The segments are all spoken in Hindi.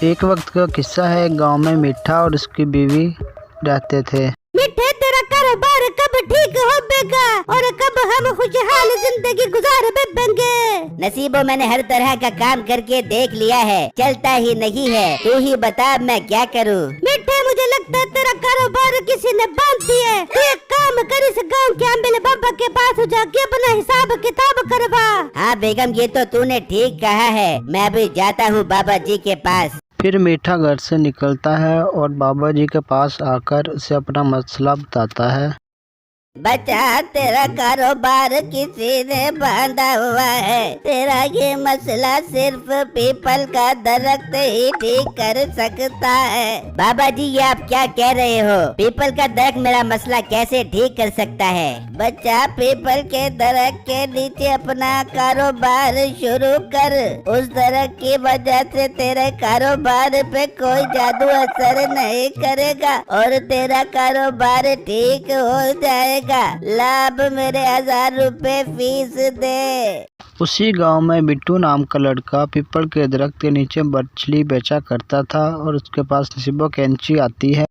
एक वक्त का किस्सा है। गांव में मीठा और उसकी बीवी रहते थे। मीठे, तेरा कारोबार कब ठीक होगा और कब हम खुशहाल जिंदगी गुजार पाएंगे? नसीबो, मैंने हर तरह का काम करके देख लिया है, चलता ही नहीं है। तू ही बता मैं क्या करूं? मीठे, मुझे लगता है तेरा कारोबार किसी ने बांध दिया है। तू एक काम कर, इस गांव के अम्बिल बाबा के पास जाके अपना हिसाब किताब करवा। हाँ बेगम, ये तो तूने ठीक कहा है। मैं अभी जाता हूँ बाबा जी के पास। फिर मीठा घर से निकलता है और बाबा जी के पास आकर उसे अपना मसला बताता है। बच्चा, तेरा कारोबार किसी ने बांधा हुआ है। तेरा ये मसला सिर्फ पीपल का दरख्त ही ठीक कर सकता है। बाबा जी, ये आप क्या कह रहे हो? पीपल का दरख्त मेरा मसला कैसे ठीक कर सकता है? बच्चा, पीपल के दरख्त के नीचे अपना कारोबार शुरू कर। उस दरख्त की वजह से तेरे कारोबार पे कोई जादू असर नहीं करेगा और तेरा कारोबार ठीक हो जाएगा। लाभ मेरे 1000 रुपए फीस दे। उसी गांव में बिट्टू नाम का लड़का पीपल के दरख्त के नीचे मछली बेचा करता था और उसके पास नसीबो कैंची आती है।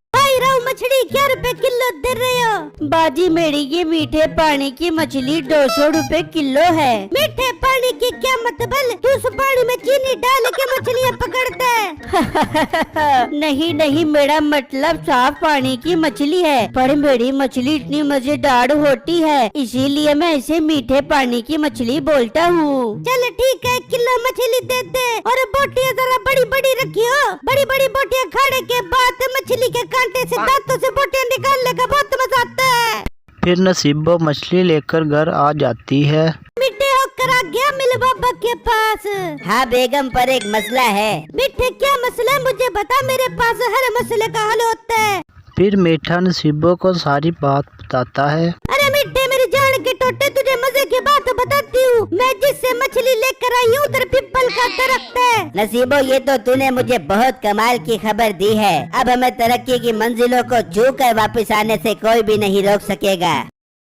मछली क्या रुपए किलो दे रहे हो? बाजी, मेरी ये मीठे पानी की मछली 200 रुपए किलो है। मीठे पानी की क्या मतलब? तू उस पानी में चीनी डाल के मछलियाँ पकड़ता है? नहीं नहीं, मेरा मतलब साफ पानी की मछली है, पर मेरी मछली इतनी मजेदार होती है, इसीलिए मैं इसे मीठे पानी की मछली बोलता हूँ। चल ठीक है, 1 किलो मछली दे दे और बोटियाँ जरा बड़ी बड़ी रखियो। बड़ी बड़ी बोटियाँ खाने के बाद मछली के कांटे से दांतों से बोटियाँ निकालने का बहुत मजा आता है। फिर नसीबो मछली लेकर घर आ जाती है। मीठे होकर आ गया मिल बाबा के पास। हाँ बेगम, पर एक मसला है। मीठे, क्या मसला है मुझे बता, मेरे पास हर मसले का हल होता है। फिर मीठा नसीबो को सारी बात बताता है। अरे मीठे, मेरी जान के टोटे, तुझे मजे की बात बताती हूँ। मैं जिससे मछली लेकर आई हूँ उधर पीपल का दरख्त है। नसीबो, ये तो तूने मुझे बहुत कमाल की खबर दी है। अब हमें तरक्की की मंजिलों को छू कर वापस आने से कोई भी नहीं रोक सकेगा।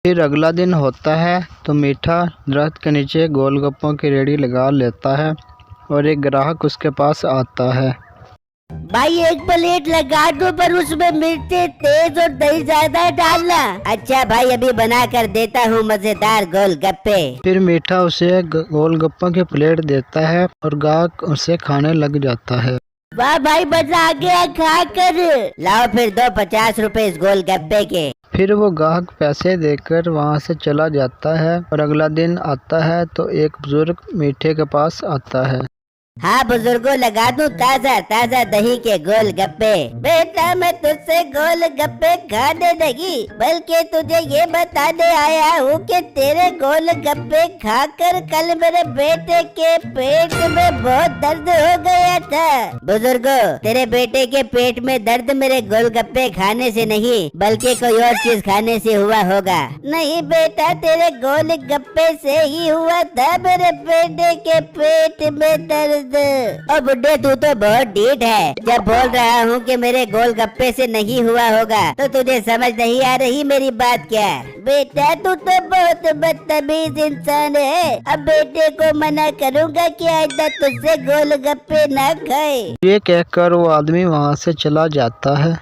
फिर अगला दिन होता है तो मीठा दरख्त के नीचे गोलगप्पों की रेडी लगा लेता है और एक ग्राहक उसके पास आता है। भाई, एक प्लेट लगा दो, पर उसमें मिर्ची तेज और दही ज्यादा डालना। अच्छा भाई, अभी बना कर देता हूँ मजेदार गोलगप्पे। फिर मीठा उसे गोलगप्पों की प्लेट देता है और ग्राहक उसे खाने लग जाता है। वाह भाई, मजा आ गया खा कर। लाओ फिर दो 50 रुपए इस गोलगप्पे के। फिर वो ग्राहक पैसे देकर वहाँ से चला जाता है और अगला दिन आता है तो एक बुजुर्ग मीठे के पास आता है। हाँ बुजुर्गों, लगा दूं ताजा ताजा दही के गोल गप्पे। बेटा, मैं तुझसे गोल गप्पे खाने नहीं बल्कि तुझे ये बताने आया हूँ कि तेरे गोल गप्पे खाकर कल मेरे बेटे के पेट में बहुत दर्द हो गया था। बुजुर्गों, तेरे बेटे के पेट में दर्द मेरे गोल गप्पे खाने से नहीं बल्कि कोई और चीज खाने से हुआ होगा। नहीं बेटा, तेरे गोल गप्पे से ही हुआ था मेरे बेटे के पेट में दर्द। और बुड्ढे, तू तो बहुत ढीठ है। जब बोल रहा हूँ कि मेरे गोल गप्पे से नहीं हुआ होगा तो तुझे समझ नहीं आ रही मेरी बात क्या? बेटा, तू तो बहुत बदतमीज इंसान है। अब बेटे को मना करूँगा कि आइंदा तुझसे गोल गप्पे न खाए। ये कहकर वो आदमी वहाँ से चला जाता है।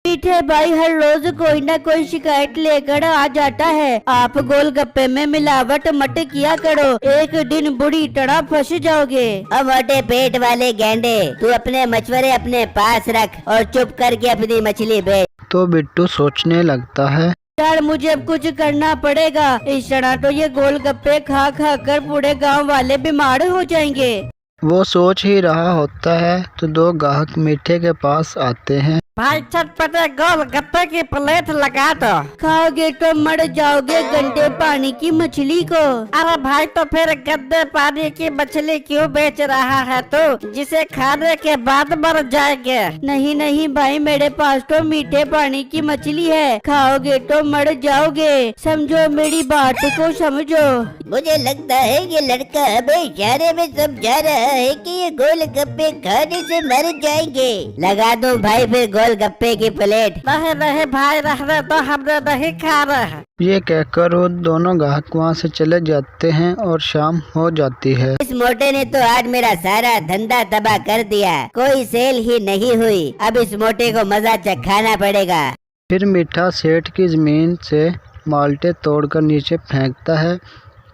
मीठे भाई हर रोज कोई ना कोई शिकायत लेकर आ जाता है। आप गोलगप्पे में मिलावट मत किया करो, एक दिन बुरी तरह फंस जाओगे। अब मोटे पेट वाले गेंडे, तू अपने मशवरे अपने पास रख और चुप करके अपनी मछली बेच। तो बिट्टू सोचने लगता है, यार मुझे अब कुछ करना पड़ेगा, इस तरह तो ये गोलगप्पे खा खा कर पूरे गांव वाले बीमार हो जाएंगे। वो सोच ही रहा होता है तो 2 ग्राहक मीठे के पास आते हैं। भाई चटपटे गोल गप्पे की प्लेट लगा दो। खाओगे तो मर जाओगे गंदे पानी की मछली को। अरे भाई, तो फिर गंदे पानी की मछली क्यों बेच रहा है तू, जिसे खाने के बाद मर जाएंगे? नहीं नहीं भाई, मेरे पास तो मीठे पानी की मछली है, खाओगे तो मर जाओगे। समझो मेरी बात को समझो। मुझे लगता है ये लड़का हमें इशारे में समझा रहा है कि ये गोल गप्पे खाने से मर जाएंगे। लगा दो भाई फिर गोल गोलगप्पे की प्लेट। नहीं नहीं भाई, रहने तो हमने नहीं खा रहे। ये कहकर वो दोनों ग्राहक वहाँ से चले जाते हैं और शाम हो जाती है। इस मोटे ने तो आज मेरा सारा धंधा तबाह कर दिया, कोई सेल ही नहीं हुई। अब इस मोटे को मजा चखाना पड़ेगा। फिर मीठा सेठ की जमीन से माल्टे तोड़कर नीचे फेंकता है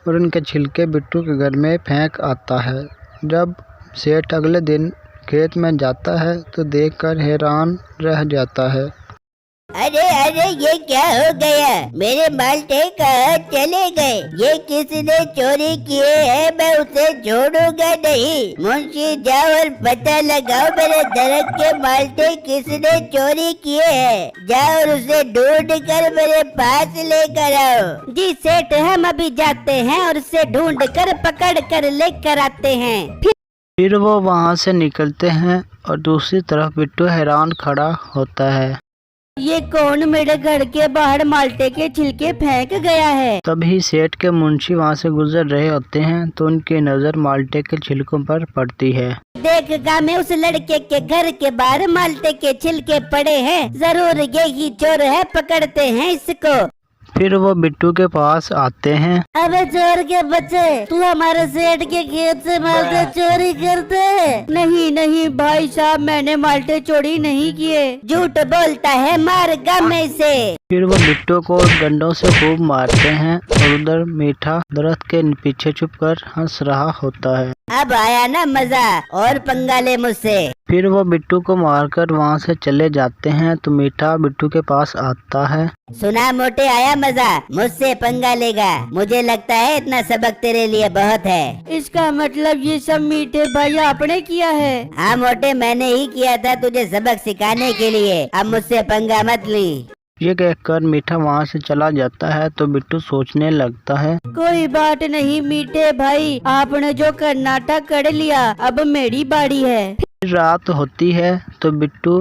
और उनके छिलके बिट्टू के घर में फेंक आता है। जब सेठ अगले दिन खेत में जाता है तो देखकर हैरान रह जाता है। अरे अरे ये क्या हो गया? मेरे माल्टे कहाँ चले गए? ये किसने चोरी किए हैं? मैं उसे छोड़ूंगा नहीं। मुंशी जाओ और पता लगाओ मेरे दरख्त के माल्टे किसने चोरी किए हैं। जाओ और उसे ढूंढ कर मेरे पास लेकर आओ। जी सेठ, हम अभी जाते हैं और उसे ढूंढ कर पकड़ कर लेकर आते हैं। फिर वो वहाँ से निकलते हैं और दूसरी तरफ बिट्टू हैरान खड़ा होता है। ये कौन मेरे घर के बाहर माल्टे के छिलके फेंक गया है? तभी सेठ के मुंशी वहाँ से गुजर रहे होते हैं तो उनकी नज़र माल्टे के छिलकों पर पड़ती है। देख गाँव में उस लड़के के घर के बाहर माल्टे के छिलके पड़े हैं, जरूर यही चोर है, पकड़ते हैं इसको। फिर वो बिट्टू के पास आते हैं। अबे चोर के बच्चे, तू हमारे सेठ के खेत से माल्टे चोरी करते है? नहीं नहीं भाई साहब, मैंने माल्टे चोरी नहीं किए। झूठ बोलता है, मार गाँव में इसे। फिर वो बिट्टू को डंडों से खूब मारते हैं और उधर मीठा दरख्त के पीछे छुपकर हंस रहा होता है। अब आया ना मजा, और पंगा ले मुझसे। फिर वो बिट्टू को मारकर वहाँ से चले जाते हैं तो मीठा बिट्टू के पास आता है। सुना मोटे, आया मजा, मुझसे पंगा लेगा? मुझे लगता है इतना सबक तेरे लिए बहुत है। इसका मतलब ये सब मीठे भाई आपने किया है? हाँ मोटे, मैंने ही किया था तुझे सबक सिखाने के लिए। अब मुझसे पंगा मत ली। ये कहकर मीठा वहाँ से चला जाता है तो बिट्टू सोचने लगता है। कोई बात नहीं मीठे भाई, आपने जो करना था कर लिया, अब मेरी बारी है। फिर रात होती है तो बिट्टू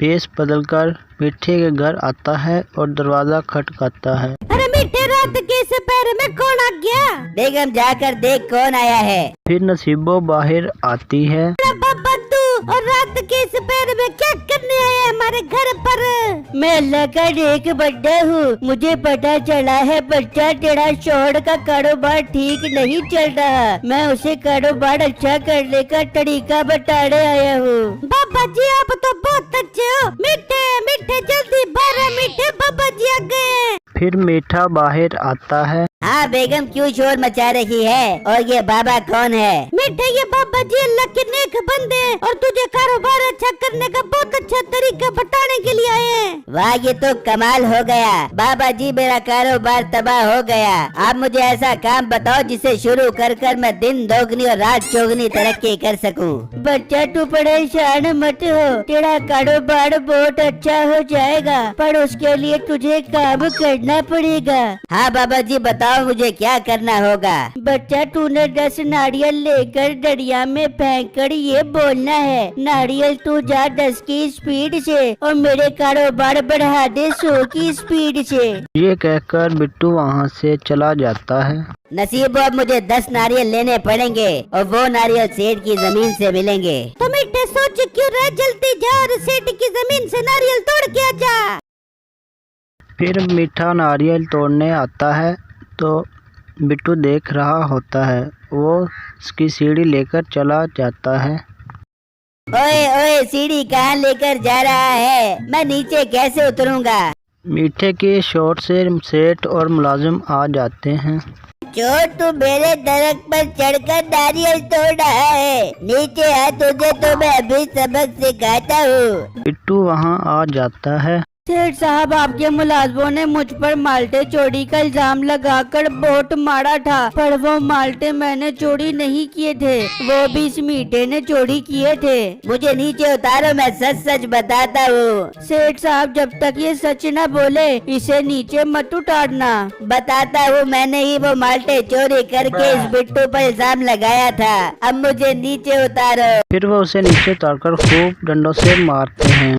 भेष बदलकर मीठे के घर आता है और दरवाजा खटखटाता है। अरे मीठे, रात के इस पैर में कौन आ गया? बेगम जाकर देख कौन आया है। फिर नसीबो बाहर आती है। बाबा तू और रात के इस पैर में क्या करने आया हमारे घर पर? मैं अल्लाह का नेक बंदा हूँ, मुझे पता चला है बच्चा तेरा शोहर का कारोबार ठीक नहीं चल रहा। मैं उसे कारोबार अच्छा करने का तरीका बताने आया हूँ। बाबा जी आप तो बहुत अच्छे हो। मीठे मीठे जल्दी बाहर, मीठे बाबा जी आ गए। फिर मीठा बाहर आता है। हाँ बेगम, क्यों शोर मचा रही है? और ये बाबा कौन है? मीठे, ये बाबा जी अल्लाह के नेक बंदे और तुझे कारोबार अच्छा करने का बहुत अच्छा तरीका बताने के लिए आए हैं। वाह, ये तो कमाल हो गया। बाबा जी मेरा कारोबार तबाह हो गया। आप मुझे ऐसा काम बताओ जिसे शुरू कर कर मैं दिन दोगुनी और रात चौगुनी तरक्की कर सकूं। बच्चा तू परेशान मत हो, तेरा कारोबार बहुत अच्छा हो जाएगा, पर उसके लिए तुझे काम करना पड़ेगा। हाँ बाबा जी बताओ मुझे क्या करना होगा। बच्चा तूने 10 नारियल लेकर दरिया में फेंक कर ये बोलना है, नारियल तू जा 10 की स्पीड से और मेरे कारोबार बढ़ा दे 100 की स्पीड से। ये कहकर बिट्टू वहाँ से चला जाता है। नसीब, अब मुझे 10 नारियल लेने पड़ेंगे और वो नारियल सेठ की जमीन से मिलेंगे। तो मीठे सोच क्यों रहे, जल्दी जा और सेठ की जमीन से नारियल तोड़ के आ जा। फिर मीठा नारियल तोड़ने आता है तो बिट्टू देख रहा होता है। वो उसकी सीढ़ी लेकर चला जाता है। ओए ओए, सीढ़ी कहाँ लेकर जा रहा है? मैं नीचे कैसे उतरूंगा? मीठे के शोर से सेठ और मुलाजिम आ जाते हैं। चोर, तू मेरे दरख्त पर चढ़कर नारियल तोड़ रहा है। नीचे आ, तुझे तो मैं अभी सबक सिखाता हूँ। बिट्टू वहाँ आ जाता है। सेठ साहब, आपके मुलाजमों ने मुझ पर माल्टे चोरी का इल्जाम लगाकर बहुत मारा था, पर वो माल्टे मैंने चोरी नहीं किए थे, वो भी इस मीठे ने चोरी किए थे। मुझे नीचे उतारो, मैं सच सच बताता हूँ। सेठ साहब, जब तक ये सच न बोले इसे नीचे मत उतारना। बताता हूँ, मैंने ही वो माल्टे चोरी करके इस बिट्टू पर इल्जाम लगाया था। अब मुझे नीचे उतारो। फिर वो उसे नीचे उतारकर खूब डंडों से मारते हैं।